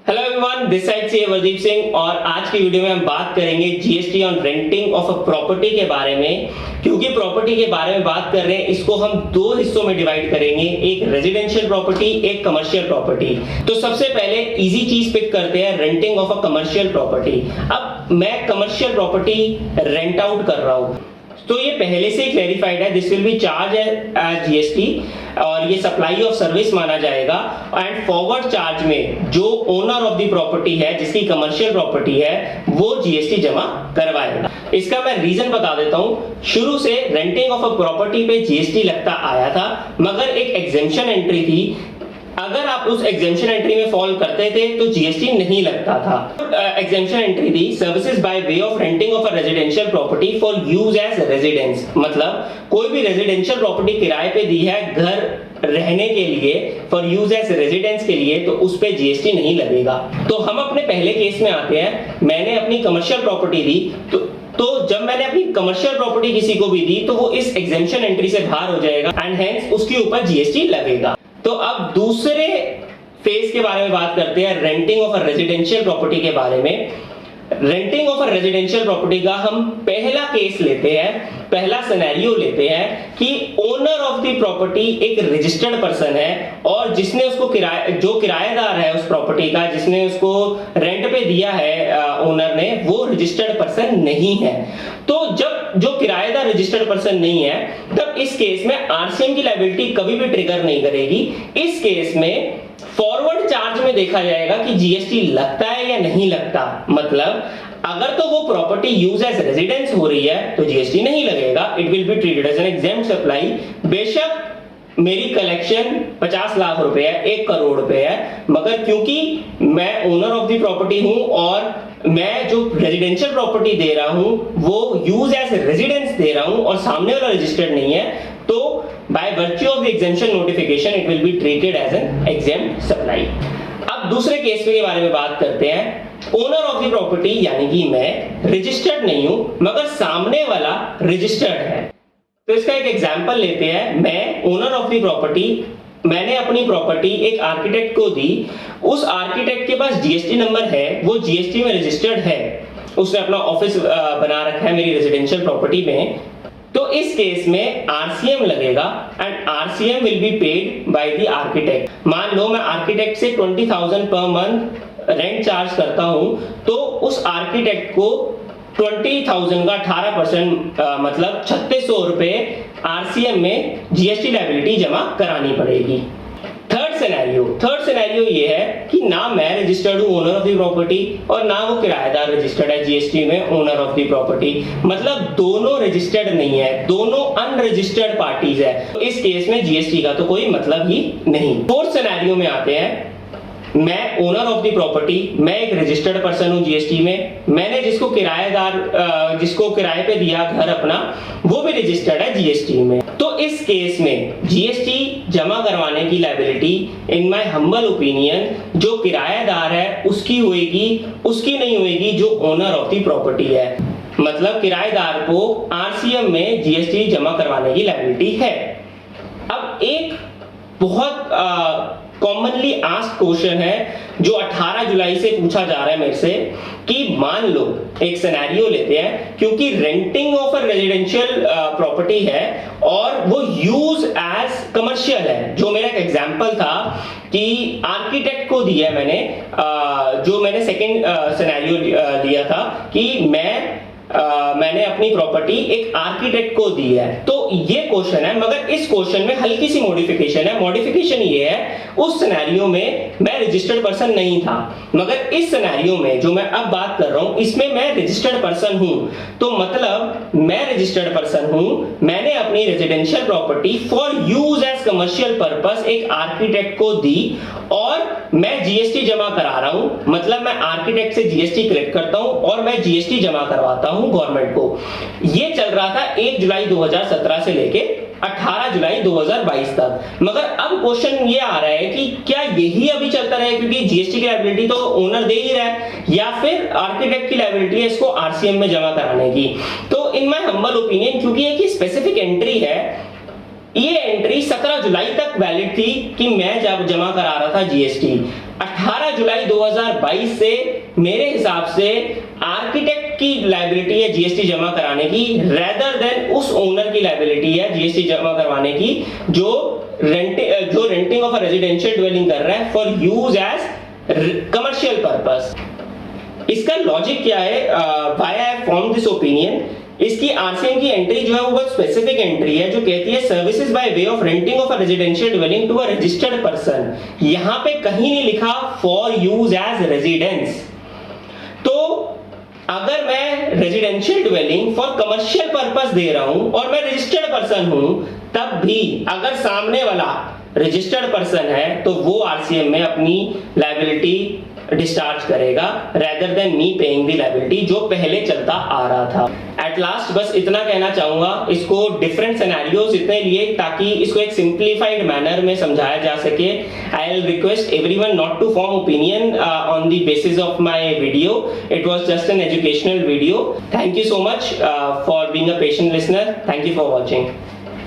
Hello everyone, this side से वर्दीप सिंह और आज की वीडियो में हम बात करेंगे GST on renting of a property के बारे में। क्योंकि प्रॉपर्टी के बारे में बात कर रहे हैं, इसको हम दो हिस्सों में डिवाइड करेंगे, एक रेजिडेंशियल प्रॉपर्टी, एक कमर्शियल प्रॉपर्टी। तो सबसे पहले इजी चीज पिक करते हैं, renting of a commercial property. अब मैं कमर्शियल प्रॉपर्टी रेंट आउट कर रहा हूं, तो ये पहले से ही क्लैरिफाइड है, this will be charge as GST और ये सप्लाई ऑफ सर्विस माना जाएगा। एंड फॉरवर्ड चार्ज में जो ओनर ऑफ द प्रॉपर्टी है, जिसकी कमर्शियल प्रॉपर्टी है, वो जीएसटी जमा करवाएगा। इसका मैं रीजन बता देता हूं। शुरू से रेंटिंग ऑफ अ प्रॉपर्टी पे जीएसटी लगता आया था, मगर एक एग्जेम्पशन एंट्री थी। अगर आप उस एग्जेम्पशन एंट्री में फॉल करते थे तो जीएसटी नहीं लगता था। एग्जेम्पशन एंट्री थी services by way of renting of a residential property for use as residence. मतलब कोई भी रेजिडेंशियल प्रॉपर्टी किराए पे दी है घर रहने के लिए, फॉर यूज एज रेजिडेंस के लिए, तो उस पे जीएसटी नहीं लगेगा। तो हम अपने पहले केस में आते हैं। मैंने अपनी कमर्शियल प्रॉपर्टी दी, तो जब मैंने अपनी कमर्शियल प्रॉपर्टी किसी को भी दी तो वो इस एग्जेम्पशन एंट्री से बाहर हो जाएगा एंड हेंस उसके ऊपर जीएसटी लगेगा। तो अब दूसरे फेज के बारे में बात करते हैं, renting of a residential property के बारे में। Renting of a residential property का हम पहला केस लेते हैं, पहला सिनेरियो लेते हैं कि ओनर ऑफ द प्रॉपर्टी एक रजिस्टर्ड पर्सन है और जिसने उसको जो किराएदार है उस प्रॉपर्टी का, जिसने उसको रेंट पे दिया है ओनर ने, वो रजिस्टर्ड पर्सन नहीं है। तो जब जो किराएदार रजिस्टर्ड पर्सन नहीं है, तब इस केस में आरसीएम की लायबिलिटी कभी भी ट्रिगर नहीं करेगी। इस केस में फॉरवर्ड चार्ज में देखा जाएगा कि जीएसटी लगता है या नहीं लगता। मतलब अगर तो वो प्रॉपर्टी यूज एज रेजिडेंस हो रही है तो जीएसटी नहीं लगेगा, it will be treated as an exempt supply. बेशक मेरी कलेक्शन 50 लाख रुपए है, 1 करोड़ रुपए है, मगर क्योंकि मैं ओनर ऑफ द प्रॉपर्टी हूं और मैं जो रेजिडेंशियल प्रॉपर्टी दे रहा हूं वो यूज एज रेजिडेंस दे रहा हूं और सामने वाला रजिस्टर्ड नहीं है, तो by virtue of the exemption notification it will be treated as an exempt supply. अब दूसरे केस के बारे में बात करते हैं। ओनर ऑफ द प्रॉपर्टी यानी कि मैं रजिस्टर्ड नहीं हूं, मगर सामने वाला रजिस्टर्ड है। तो इसका एक एग्जांपल लेते हैं। मैं ओनर ऑफ द प्रॉपर्टी, मैंने अपनी प्रॉपर्टी एक आर्किटेक्ट को दी। उस आर्किटेक्ट के पास जीएसटी नंबर है, वो जीएसटी में रजिस्टर्ड है, उसने अपना ऑफिस बना रखा है मेरी रेजिडेंशियल प्रॉपर्टी में। तो इस केस में आरसीएम लगेगा and RCM will be paid by the architect. मान लो मैं आर्किटेक्ट से 20,000 पर मंथ रेंट चार्ज करता हूं, तो उस आर्किटेक्ट को 20,000 का 18% मतलब 3600 रुपए आरसीएम में जीएसटी लायबिलिटी जमा करानी पड़ेगी। थर्ड सिनेरियो ये है कि ना मैं रजिस्टर्ड हूं ओनर ऑफ द प्रॉपर्टी और ना वो किराएदार रजिस्टर्ड है जीएसटी में ओनर ऑफ द प्रॉपर्टी। मतलब दोनों रजिस्टर्ड नहीं है, दोनों अनरजिस्टर्ड पार्टीज है। तो इस केस में जीएसटी का तो कोई मतलब ही नहीं। फोर्थ सिनेरियो में आते हैं। मैं ओनर ऑफ द प्रॉपर्टी, मैं एक रजिस्टर्ड पर्सन हूं जीएसटी में, मैंने जिसको किराए पे दिया घर अपना, वो भी रजिस्टर्ड है जीएसटी में। तो इस केस में जीएसटी जमा करवाने की liability in my humble opinion जो किराएदार है उसकी होएगी, उसकी नहीं होएगी जो ओनर ऑफ द प्रॉपर्टी है। मतलब किराएदार को आरसीएम में जीएसटी जमा करवाने की लायबिलिटी है। अब एक बहुत कॉमनली आस्क्ड क्वेश्चन है जो 18 जुलाई से पूछा जा रहा है मेरे से, कि मान लो एक सिनेरियो लेते हैं, क्योंकि renting of a residential property है और वो यूज एज कमर्शियल है। जो मेरा एक एग्जांपल था कि आर्किटेक्ट को दिया मैंने, जो मैंने सेकंड सिनेरियो लिया था कि मैंने अपनी प्रॉपर्टी एक आर्किटेक्ट को दी है। तो ये क्वेश्चन है, मगर इस क्वेश्चन में हल्की सी मॉडिफिकेशन है। मॉडिफिकेशन ये है, उस सिनेरियो में मैं रजिस्टर्ड पर्सन नहीं था, मगर इस सिनेरियो में जो मैं अब बात कर रहा हूं, इसमें मैं रजिस्टर्ड पर्सन हूं। तो मतलब मैं रजिस्टर्ड पर्सन हूं, मैंने अपनी residential property for use as commercial purpose एक आर्किटेक्ट को दी और मैं जीएसटी जमा करा रहा हूं। मतलब मैं आर्किटेक्ट से जीएसटी कलेक्ट करता हूं और मैं जीएसटी जमा करवाता हूं गवर्नमेंट को। ये चल रहा था 1 जुलाई 2017 से लेके 18 जुलाई 2022 तक। मगर अब क्वेश्चन ये आ रहा है कि क्या यही अभी चलता रहे, क्योंकि जीएसटी की लायबिलिटी तो ओनर दे ही रहा है, या फिर आर्किटेक्ट की लायबिलिटी है इसको आरसीएम में जमा कराने की। तो इन माय हम्बल ओपिनियन, क्योंकि एक स्पेसिफिक एंट्री है, ये एंट्री 17 जुलाई तक वैलिड थी कि मैं जब जमा करा रहा था जीएसटी। 18 जुलाई 2022 से मेरे हिसाब से आर्किटेक्ट की लायबिलिटी है जीएसटी जमा कराने की, रेदर देन उस ओनर की लायबिलिटी है जीएसटी जमा करवाने की जो renting of a residential dwelling कर रहा है for use as commercial purpose. इसका लॉजिक क्या है, why I have formed this opinion. इसकी आरसीएम की एंट्री जो है वो बहुत स्पेसिफिक एंट्री है जो कहती है services by way of renting of a residential dwelling to a registered person. यहां पे कहीं नहीं लिखा फॉर यूज एज रेजिडेंस। तो अगर मैं residential dwelling for commercial purpose दे रहा हूं और मैं रजिस्टर्ड पर्सन हूं, तब भी अगर सामने वाला रजिस्टर्ड पर्सन है तो वो आरसीएम में अपनी लायबिलिटी डिस्चार्ज करेगा rather than me paying the liability जो पहले चलता आ रहा था। एट लास्ट बस इतना कहना चाहूंगा, इसको डिफरेंट सिनेरियोज इतने लिए ताकि इसको एक सिंप्लीफाइड मैनर में समझाया जा सके। I will request everyone not to form opinion on the basis of my video, it was just an educational video. Thank you so much for being a patient listener, thank you for watching.